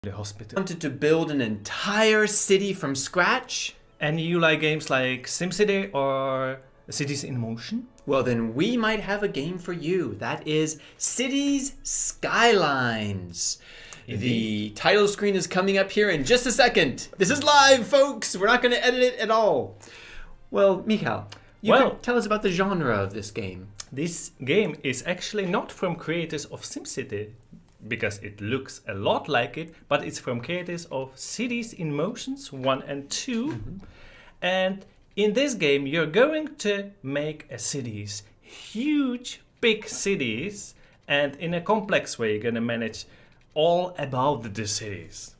the hospital. Wanted to build an entire city from scratch? And you like games like SimCity or Cities in Motion? Well, then we might have a game for you. That is Cities Skylines. The title screen is coming up here in just a second. This is live, folks. We're not going to edit it at all. Well, Michal, you can tell us about the genre of this game. This game is actually not from creators of SimCity, because it looks a lot like it, but it's from creators of Cities in Motions 1 and 2. Mm-hmm. And in this game, you're going to make a cities, huge, big cities, and in a complex way, you're going to manage all about the cities.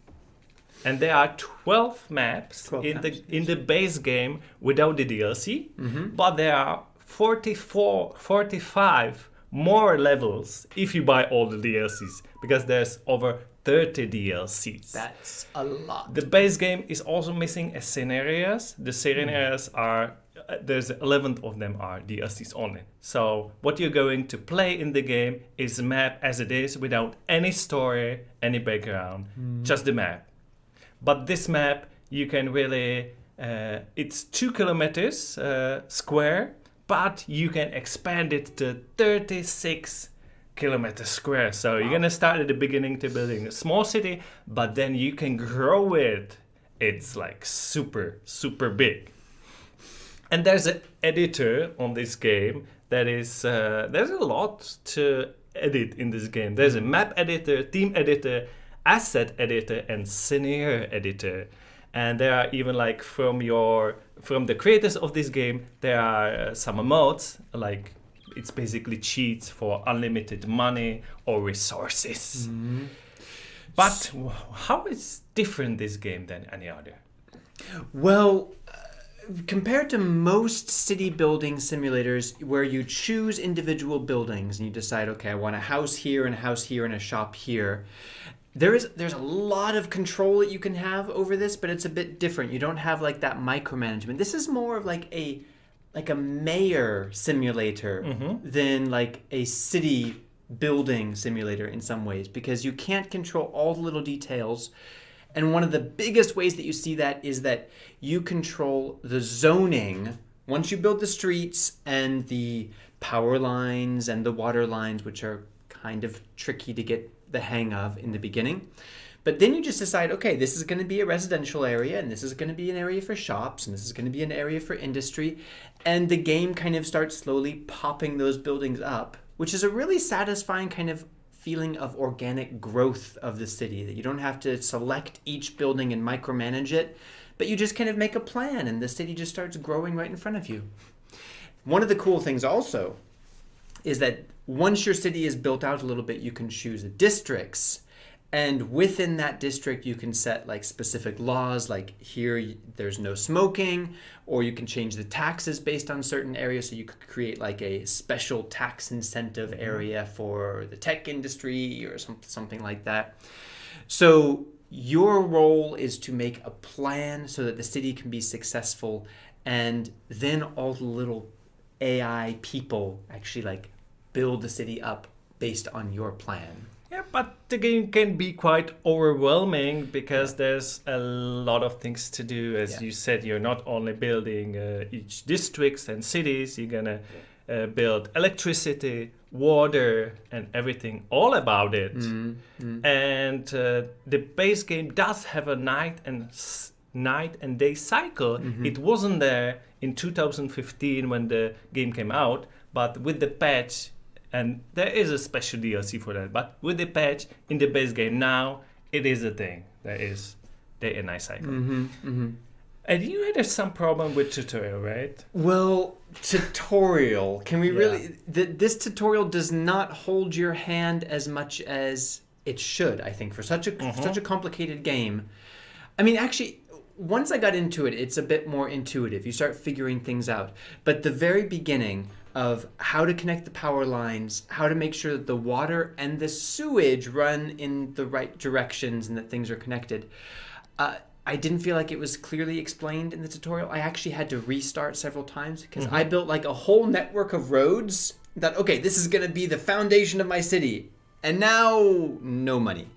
And there are 12 maps in the base game without the DLC, but there are 45 more levels if you buy all the DLCs, because there's over 30 DLCs. That's a lot. The base game is also missing scenarios. The scenarios are, there's 11 of them are DLCs only. So what you're going to play in the game is the map as it is, without any story, any background, just the map. But this map, you can really, it's 2 kilometers square, but you can expand it to 36 kilometers square. So you're going to start at the beginning to building a small city, but then you can grow it. It's like super, super big. And there's an editor on this game that is, there's a lot to edit in this game. There's a map editor, theme editor, asset editor, and scenario editor. And there are even like from the creators of this game, there are some modes, like it's basically cheats for unlimited money or resources. Mm-hmm. But how is different this game than any other? Well, compared to most city building simulators where you choose individual buildings and you decide, okay, I want a house here and a house here and a shop here, there's a lot of control that you can have over this, but it's a bit different. You don't have like that micromanagement. This is more of like a mayor simulator than like a city building simulator in some ways, because you can't control all the little details. And one of the biggest ways that you see that is that you control the zoning once you build the streets and the power lines and the water lines, which are kind of tricky to get the hang of in the beginning. But then you just decide, okay, this is going to be a residential area, and this is going to be an area for shops, and this is going to be an area for industry. And the game kind of starts slowly popping those buildings up, which is a really satisfying kind of feeling of organic growth of the city, that you don't have to select each building and micromanage it, but you just kind of make a plan, and the city just starts growing right in front of you. One of the cool things also is that once your city is built out a little bit, you can choose districts. And within that district, you can set like specific laws, like here there's no smoking, or you can change the taxes based on certain areas. So you could create like a special tax incentive area for the tech industry or something like that. So your role is to make a plan so that the city can be successful. And then all the little AI people actually like build the city up based on your plan. Yeah, but the game can be quite overwhelming because there's a lot of things to do. As you said, you're not only building each districts and cities, you're gonna build electricity, water, and everything all about it. Mm-hmm. And the base game does have a night and day cycle. Mm-hmm. It wasn't there in 2015 when the game came out, but with the patch, and there is a special DLC for that, but with the patch in the base game now, it is a thing. There is day and night cycle. Mm-hmm, mm-hmm. And you had some problem with tutorial, right? Well, tutorial. Can we really... This tutorial does not hold your hand as much as it should, I think, for such a complicated game. I mean, actually, once I got into it, it's a bit more intuitive. You start figuring things out. But the very beginning of how to connect the power lines, how to make sure that the water and the sewage run in the right directions and that things are connected, I didn't feel like it was clearly explained in the tutorial. I actually had to restart several times because I built like a whole network of roads that, okay, this is going to be the foundation of my city. And now, no money.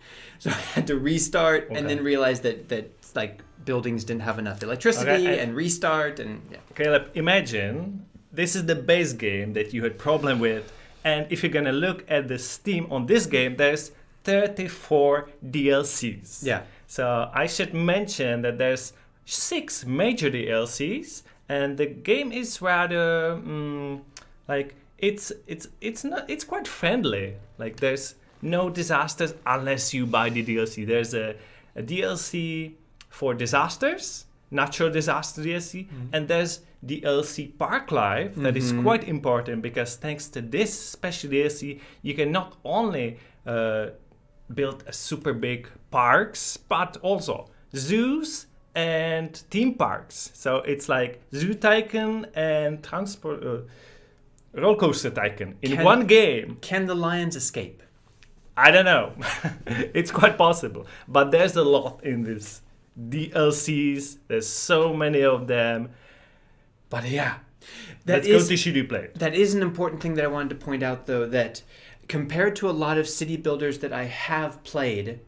So I had to restart and then realize that like buildings didn't have enough electricity and restart and yeah. Caleb, imagine this is the base game that you had problem with, and if you're gonna look at the Steam on this game, there's 34 DLCs. Yeah. So I should mention that there's 6 major DLCs, and the game is rather like it's quite friendly. Like there's no disasters unless you buy the DLC. There's a DLC for disasters, natural disaster DLC, and there's DLC Park Life that is quite important because thanks to this special DLC, you can not only build a super big parks, but also zoos and theme parks. So it's like Zoo Tycoon and Roller Coaster Tycoon in one game. Can the lions escape? I don't know. It's quite possible. But there's a lot in this DLCs. There's so many of them. But yeah, let's go to Should You Play It. That is an important thing that I wanted to point out, though, that compared to a lot of city builders that I have played,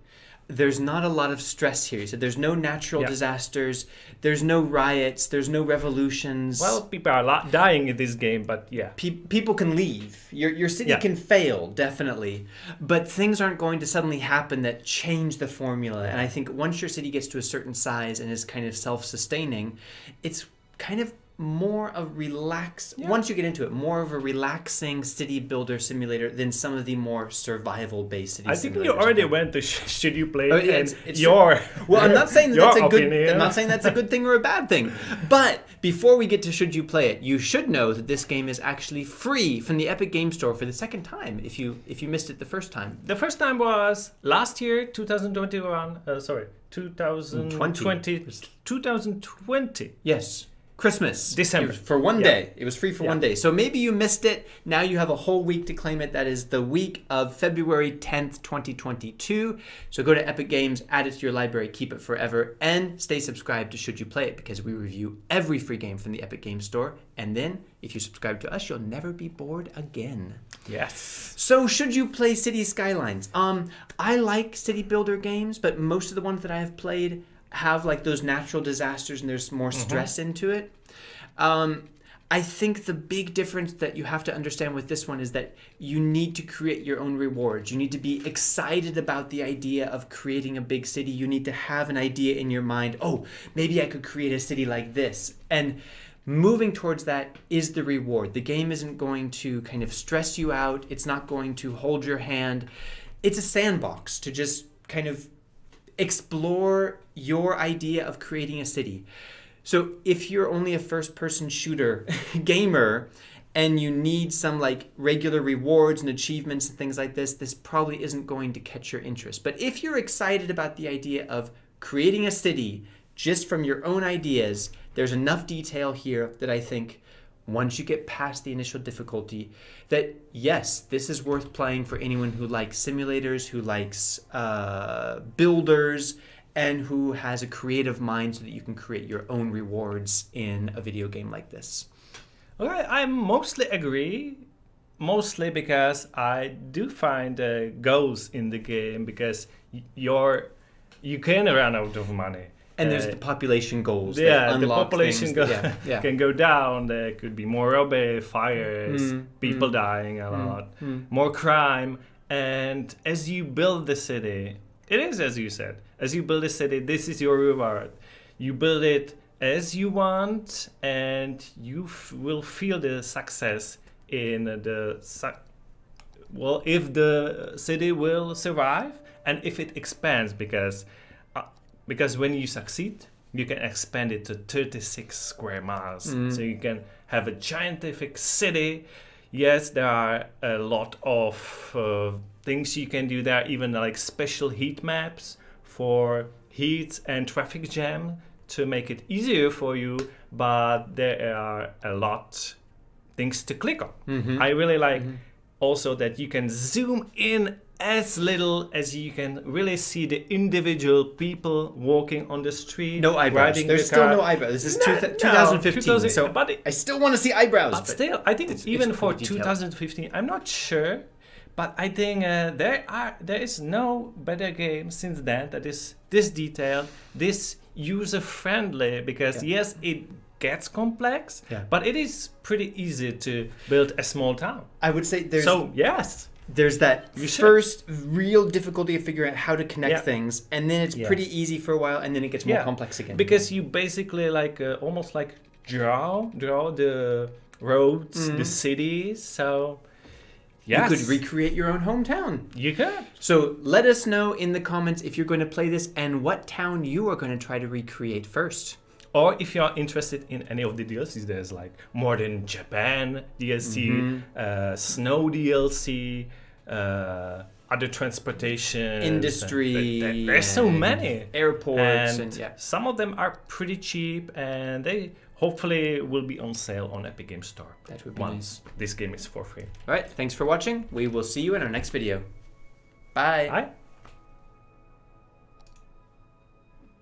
there's not a lot of stress here. So there's no natural disasters, there's no riots, there's no revolutions. Well, people are dying in this game, but yeah. People can leave. Your city can fail, definitely. But things aren't going to suddenly happen that change the formula. And I think once your city gets to a certain size and is kind of self-sustaining, it's kind of more of once you get into it, more of a relaxing city builder simulator than some of the more survival based city simulators. I think you already went to Should You Play It? Well, I'm not saying that's a good. I'm not saying that's a good thing or a bad thing. But before we get to Should You Play It, you should know that this game is actually free from the Epic Game Store for the second time. If you missed it the first time, the first time was last year, 2021. 2020. Yes. Christmas. December. For one day. It was free for one day. So maybe you missed it. Now you have a whole week to claim it. That is the week of February 10th, 2022. So go to Epic Games, add it to your library, keep it forever, and stay subscribed to Should You Play It, because we review every free game from the Epic Games Store. And then, if you subscribe to us, you'll never be bored again. Yes. So, should you play City Skylines? I like city builder games, but most of the ones that I have played have like those natural disasters and there's more stress into it. I think the big difference that you have to understand with this one is that you need to create your own rewards. You need to be excited about the idea of creating a big city. You need to have an idea in your mind. Oh, maybe I could create a city like this. And moving towards that is the reward. The game isn't going to kind of stress you out. It's not going to hold your hand. It's a sandbox to just kind of explore your idea of creating a city. So if you're only a first-person shooter gamer and you need some like regular rewards and achievements and things like this, this probably isn't going to catch your interest. But if you're excited about the idea of creating a city just from your own ideas, there's enough detail here that I think once you get past the initial difficulty, that yes, this is worth playing for anyone who likes simulators, who likes builders, and who has a creative mind so that you can create your own rewards in a video game like this. All right, I mostly agree, mostly because I do find goals in the game because you can run out of money. And there's the population goals. Yeah, the population can go down. There could be more robbery, fires, people dying a lot, more crime. And as you build the city, it is as you said. As you build a city, this is your reward. You build it as you want, and you will feel the success in if the city will survive and if it expands, because when you succeed, you can expand it to 36 square miles. So you can have a gigantic city. Yes, there are a lot of things you can do there, even like special heat maps for heat and traffic jam to make it easier for you, but there are a lot things to click on. I really like also that you can zoom in as little as you can really see the individual people walking on the street. No eyebrows. There's still no eyebrows. This is 2015, so I still want to see eyebrows. But still, I think even for 2015, I'm not sure, But I think there is no better game since then that is this detailed, this user-friendly, because yes, it gets complex, but it is pretty easy to build a small town. I would say there's there's that first real difficulty of figuring out how to connect things, and then it's pretty easy for a while, and then it gets more complex again. Because you basically like almost like draw the roads, the cities. So yes. You could recreate your own hometown. You could. So let us know in the comments if you're going to play this and what town you are going to try to recreate first. Or if you're interested in any of the DLCs, there's like Modern Japan DLC, Snow DLC, other transportation. Industry. There's so many. Airports. And some of them are pretty cheap, and they hopefully will be on sale on Epic Games Store. That would be once this game is for free. All right, thanks for watching. We will see you in our next video. Bye. Bye.